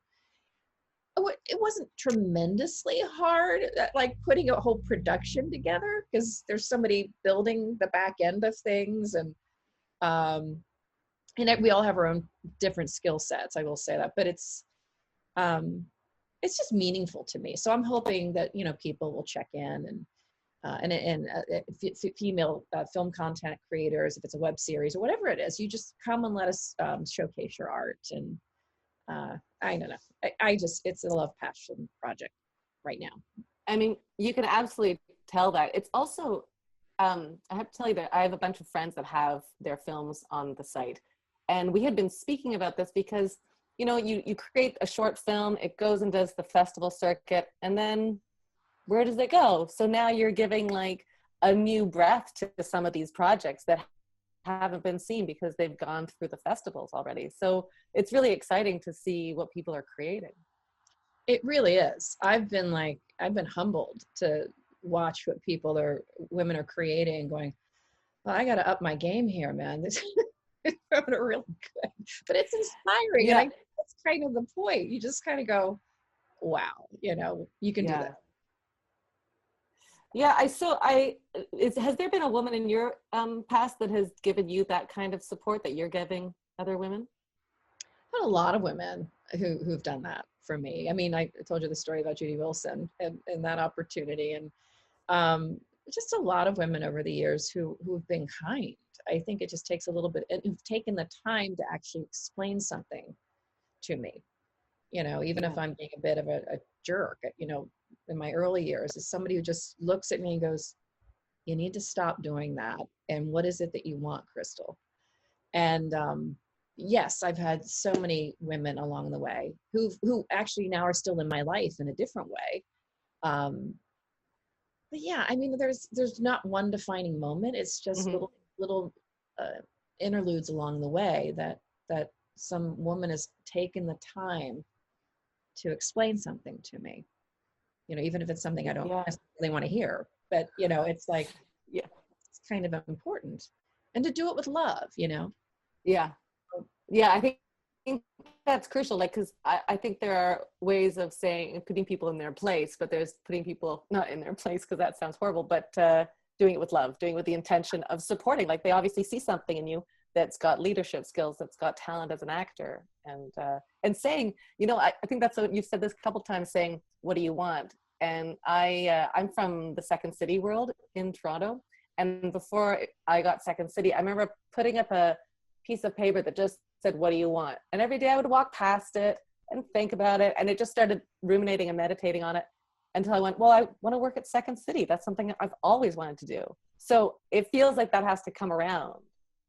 it wasn't tremendously hard, like putting a whole production together, because there's somebody building the back end of things, and we all have our own different skill sets. I will say that, but it's just meaningful to me. So I'm hoping that people will check in and female film content creators, if it's a web series or whatever it is, you just come and let us showcase your art. And I don't know. It's a love passion project right now. I mean, you can absolutely tell that. It's also, I have to tell you that I have a bunch of friends that have their films on the site. And we had been speaking about this because, you create a short film, it goes and does the festival circuit, and then where does it go? So now you're giving like a new breath to some of these projects that haven't been seen because they've gone through the festivals already. So it's really exciting to see what people are creating. It really is. I've been humbled to watch what women are creating, going, well, I got to up my game here, man. This is really good, but it's inspiring. Yeah. And that's kind of the point. You just kind of go, wow, you can do that. Yeah, has there been a woman in your past that has given you that kind of support that you're giving other women? A lot of women who've done that for me. I mean, I told you the story about Judy Wilson and that opportunity, and just a lot of women over the years who've been kind. I think it just takes a little bit, and who've taken the time to actually explain something to me. Even if I'm being a bit of a jerk, in my early years, is somebody who just looks at me and goes, you need to stop doing that. And what is it that you want, Crystal? And yes, I've had so many women along the way who actually now are still in my life in a different way. But yeah, I mean, there's not one defining moment. It's just little interludes along the way that some woman has taken the time to explain something to me. Even if it's something I don't necessarily want to hear, but it's like, it's kind of important, and to do it with love. Yeah, I think that's crucial. Like, because I think there are ways of saying putting people in their place, but there's putting people not in their place, because that sounds horrible. But doing it with love, doing it with the intention of supporting. Like, they obviously see something in you that's got leadership skills, that's got talent as an actor, and saying, I think that's what you've said this a couple times, saying, what do you want? And I'm from the Second City world in Toronto, and before I got Second City, I remember putting up a piece of paper that just said, what do you want? And every day I would walk past it and think about it. And it just started ruminating and meditating on it until I went, well, I want to work at Second City. That's something I've always wanted to do. So it feels like that has to come around.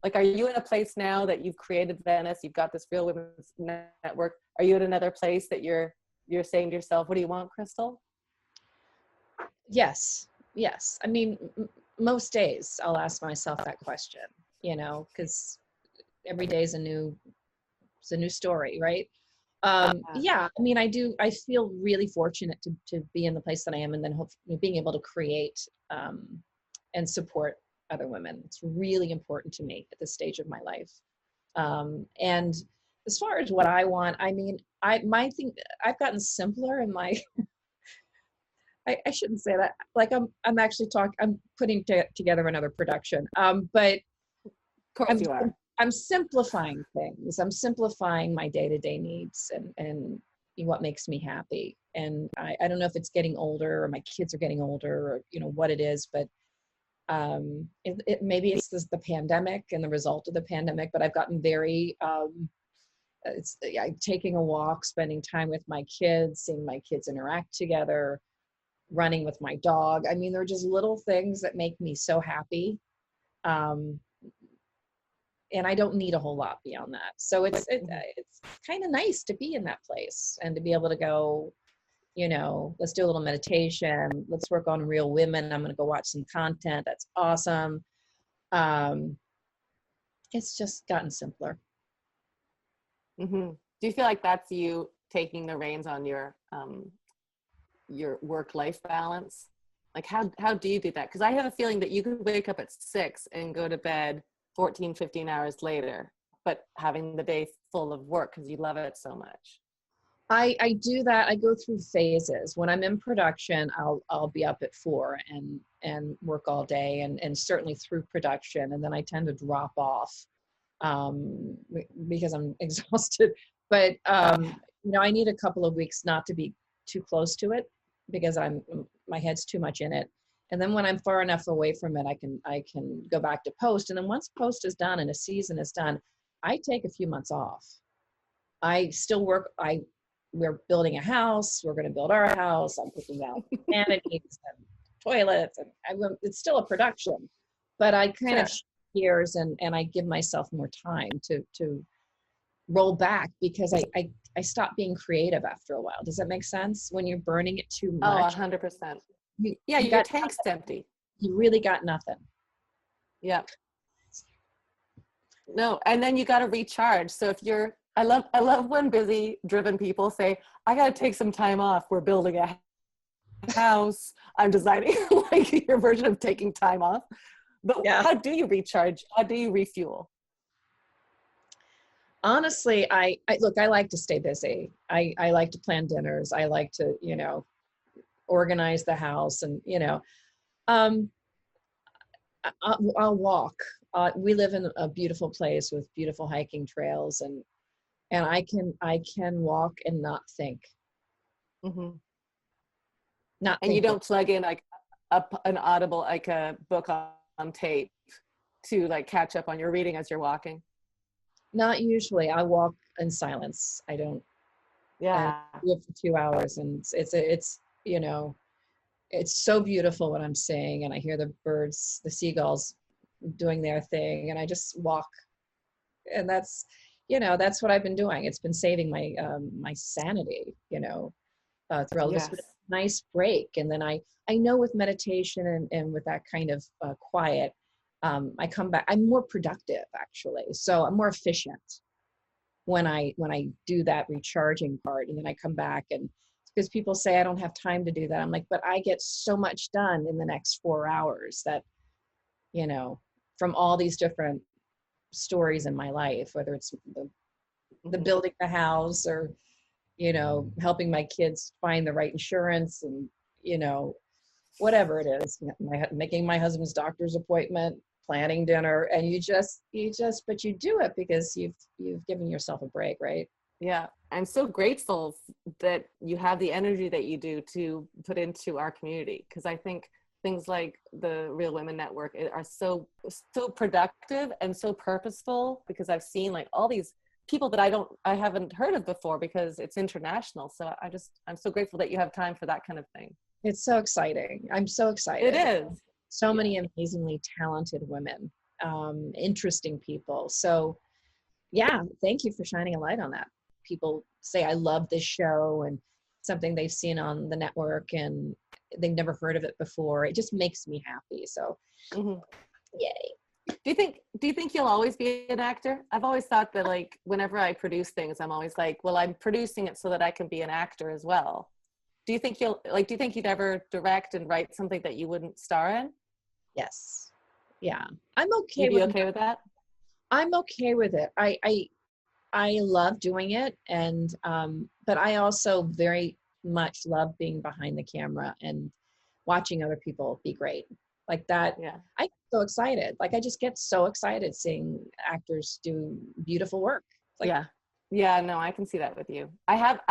Like, are you in a place now that you've created Venice, you've got this Real Women's Network? Are you at another place that you're saying to yourself, what do you want, Crystal? Yes. I mean, most days I'll ask myself that question, you know, because every day is a new story, right? Yeah, I mean, I feel really fortunate to be in the place that I am, and then hopefully being able to create and support other women. It's really important to me at this stage of my life. And as far as what I want, I mean, my thing, I've gotten simpler in my, I shouldn't say that. Like I'm putting together another production. But Of course you are. I'm simplifying things. I'm simplifying my day-to-day needs and what makes me happy. And I don't know if it's getting older or my kids are getting older or, you know, what it is, but maybe it's the pandemic and the result of the pandemic, but I've gotten very, taking a walk, spending time with my kids, seeing my kids interact together, running with my dog. I mean, they're just little things that make me so happy. And I don't need a whole lot beyond that. So it's kind of nice to be in that place and to be able to go, you know, let's do a little meditation. Let's work on Real Women. I'm going to go watch some content. That's awesome. It's just gotten simpler. Mm-hmm. Do you feel like that's you taking the reins on your work-life balance? Like how do you do that? Because I have a feeling that you could wake up at 6 and go to bed 14, 15 hours later, but having the day full of work because you love it so much. I do that. I go through phases. When I'm in production, I'll be up at 4 and work all day and certainly through production. And then I tend to drop off because I'm exhausted. But you know, I need a couple of weeks not to be too close to it because my head's too much in it. And then when I'm far enough away from it, I can go back to post. And then once post is done and a season is done, I take a few months off. I still work. We're building a house. We're going to build our house. I'm putting out vanities and toilets, and it's still a production. But I kind of shift gears and I give myself more time to roll back because I stop being creative after a while. Does that make sense? When you're burning it too much. 100%. Your tank's empty. You really got nothing. Yeah. No, and then you got to recharge. So if I love when busy driven people say, I got to take some time off. We're building a house. I'm designing like your version of taking time off. But how do you recharge? How do you refuel? Honestly, I like to stay busy. I like to plan dinners. I like to, you know, organize the house and, you know, I'll walk. We live in a beautiful place with beautiful hiking trails and I can walk and not think. Mm-hmm. And you don't plug in like an audible, like a book on tape to like catch up on your reading as you're walking? Not usually. I walk in silence. I don't. Yeah. I do it for 2 hours and it's, you know, it's so beautiful what I'm seeing and I hear the birds, the seagulls doing their thing and I just walk and that's, you know, that's what I've been doing. It's been saving my my sanity, you know, through all this nice break. And then I know with meditation and with that kind of quiet, I come back, I'm more productive actually. So I'm more efficient when I do that recharging part and then I come back and because people say I don't have time to do that. I'm like, but I get so much done in the next 4 hours that, you know, from all these different stories in my life, whether it's the building the house or, you know, helping my kids find the right insurance and, you know, whatever it is, making my husband's doctor's appointment, planning dinner, and but you do it because you've given yourself a break, right? Yeah. I'm so grateful that you have the energy that you do to put into our community. Cause I think things like the Real Women Network are so productive and so purposeful because I've seen like all these people that I haven't heard of before because it's international. So I'm so grateful that you have time for that kind of thing. It's so exciting. I'm so excited. It is. So many amazingly talented women, interesting people. So yeah, thank you for shining a light on that. People say, I love this show, and something they've seen on the network and they've never heard of it before. It just makes me happy. So yay. Do you think you'll always be an actor? I've always thought that, like, whenever I produce things, I'm always like, well, I'm producing it so that I can be an actor as well. Do you think you'd ever direct and write something that you wouldn't star in? Yes. Yeah. I'm okay You'd be okay with that? I'm okay with it. I love doing it, and but I also very much love being behind the camera and watching other people be great like that. Yeah, I get so excited. Like, I just get so excited seeing actors do beautiful work. Like, yeah. No, I can see that with you. I have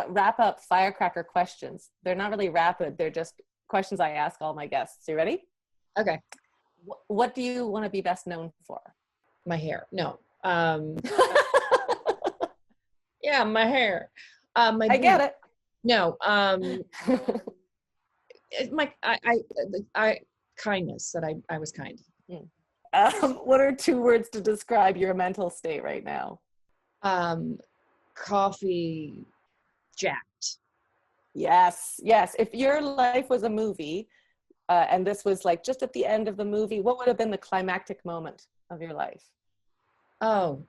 wrap up firecracker questions. They're not really rapid. They're just questions I ask all my guests. You ready? Okay. What do you want to be best known for? My hair. No. Yeah, my hair. My I get it. No. I kindness, that I was kind. What are 2 words to describe your mental state right now? Coffee jacked. Yes. If your life was a movie, and this was like just at the end of the movie, what would have been the climactic moment of your life? Oh,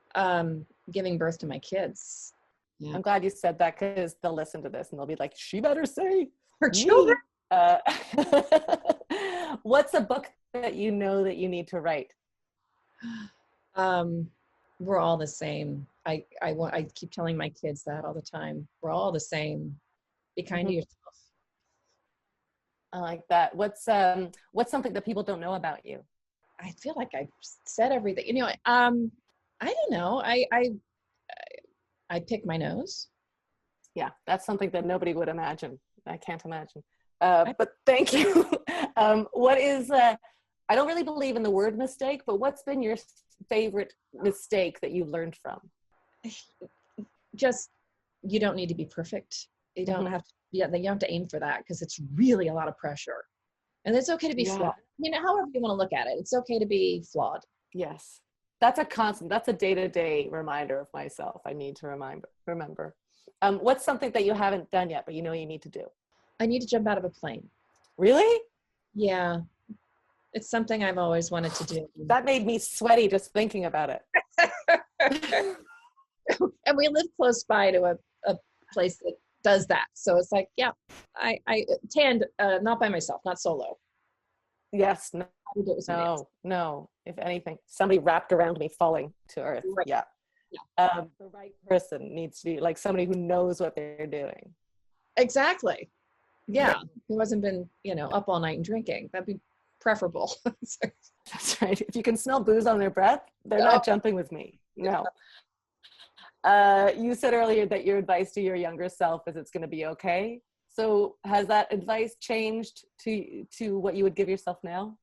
giving birth to my kids. Yeah. I'm glad you said that, because they'll listen to this and they'll be like, she better say her children. What's a book that you know that you need to write? We're all the same. I keep telling my kids that all the time. We're all the same. Be kind to yourself. I like that. What's something that people don't know about you? I feel like I've said everything. You know, I don't know. I pick my nose. Yeah, that's something that nobody would imagine. I can't imagine. But thank you. What is, I don't really believe in the word mistake, but what's been your favorite mistake that you've learned from? Just, you don't need to be perfect. You don't have to, you have to aim for that, because it's really a lot of pressure. And it's okay to be flawed. You know, however you want to look at it, it's okay to be flawed. Yes. That's a constant, that's a day-to-day reminder of myself. I need to remember. What's something that you haven't done yet, but you know you need to do? I need to jump out of a plane. Really? Yeah. It's something I've always wanted to do. That made me sweaty just thinking about it. And we live close by to a place that does that. So it's like, yeah, I tanned, not by myself, not solo. Yes. No. If anything, somebody wrapped around me falling to earth. Right. Yeah. The right person needs to be like somebody who knows what they're doing. Exactly. Yeah. Who hasn't been, up all night and drinking. That'd be preferable. That's right. If you can smell booze on their breath, they're not jumping with me. No. You said earlier that your advice to your younger self is it's going to be okay. So has that advice changed to what you would give yourself now?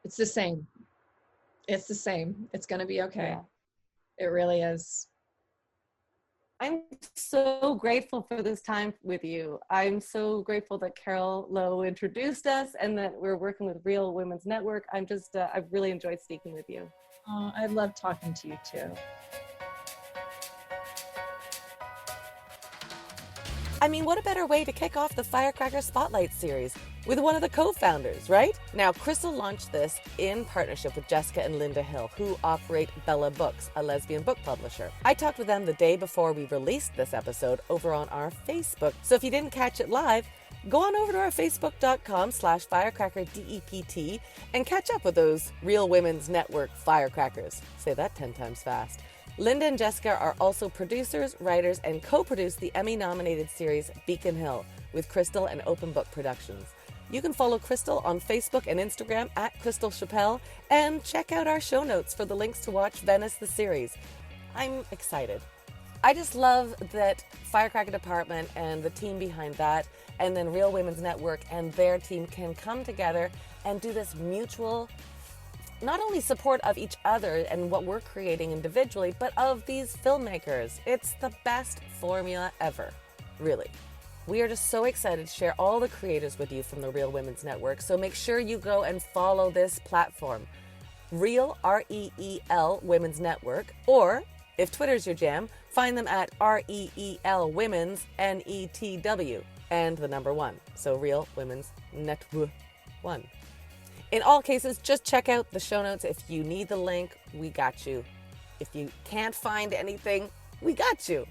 It's the same. It's the same. It's going to be okay. Yeah. It really is. I'm so grateful for this time with you. I'm so grateful that Carol Lowe introduced us and that we're working with Real Women's Network. I've really enjoyed speaking with you. I love talking to you too. I mean, what a better way to kick off the Firecracker Spotlight series with one of the co-founders, right? Now, Crystal launched this in partnership with Jessica and Linda Hill, who operate Bella Books, a lesbian book publisher. I talked with them the day before we released this episode over on our Facebook. So if you didn't catch it live, go on over to our facebook.com/firecrackerdept and catch up with those Real Women's Network firecrackers. Say that 10 times fast. Linda and Jessica are also producers, writers, and co-produce the Emmy-nominated series Beacon Hill with Crystal and Open Book Productions. You can follow Crystal on Facebook and Instagram at Crystal Chappell, and check out our show notes for the links to watch Venice the Series. I'm excited. I just love that Firecracker Department and the team behind that, and then Real Women's Network and their team can come together and do this mutual not only support of each other and what we're creating individually, but of these filmmakers. It's the best formula ever, really. We are just so excited to share all the creators with you from the Real Women's Network, so make sure you go and follow this platform, Reel, R-E-E-L, Women's Network, or if Twitter's your jam, find them at R-E-E-L Women's, N-E-T-W, and the number 1. So Real Women's Network 1. In all cases, just check out the show notes. If you need the link, we got you. If you can't find anything, we got you.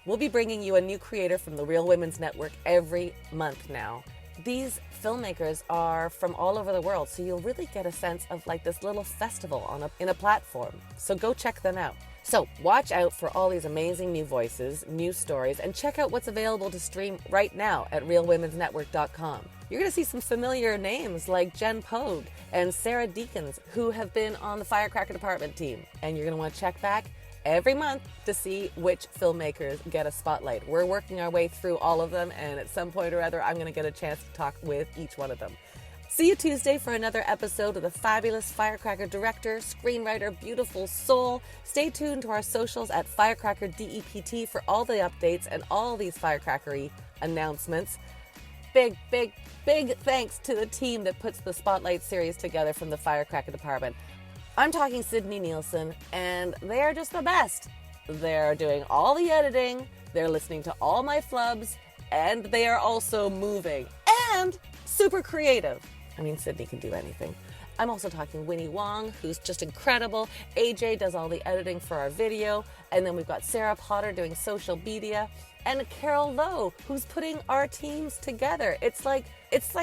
We'll be bringing you a new creator from the Real Women's Network every month now. These filmmakers are from all over the world, so you'll really get a sense of like this little festival in a platform. So go check them out. So watch out for all these amazing new voices, new stories, and check out what's available to stream right now at ReelWomensNetwork.com. You're going to see some familiar names like Jen Pogue and Sarah Deakins, who have been on the Firecracker Department team. And you're going to want to check back every month to see which filmmakers get a spotlight. We're working our way through all of them, and at some point or other, I'm going to get a chance to talk with each one of them. See you Tuesday for another episode of the fabulous Firecracker director, screenwriter, beautiful soul. Stay tuned to our socials at Firecracker DEPT for all the updates and all these Firecrackery announcements. Big, big, big thanks to the team that puts the Spotlight series together from the Firecracker Department. I'm talking Sydney Nielsen, and they're just the best. They're doing all the editing, they're listening to all my flubs, and they are also moving and super creative. I mean, Sydney can do anything. I'm also talking Winnie Wong, who's just incredible. AJ does all the editing for our video. And then we've got Sarah Potter doing social media. And Carol Lowe, who's putting our teams together. It's like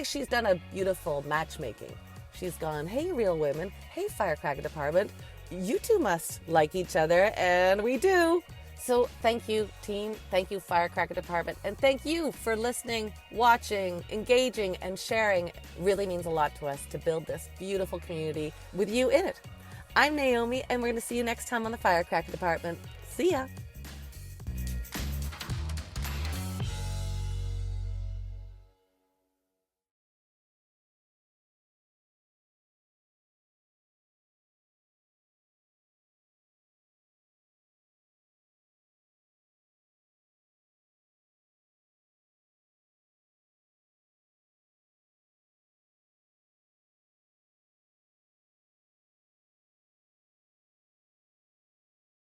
she's done a beautiful matchmaking. She's gone, hey, Real Women. Hey, Firecracker Department. You two must like each other. And we do. So thank you, team. Thank you, Firecracker Department. And thank you for listening, watching, engaging, and sharing. It really means a lot to us to build this beautiful community with you in it. I'm Naomi, and we're going to see you next time on the Firecracker Department. See ya.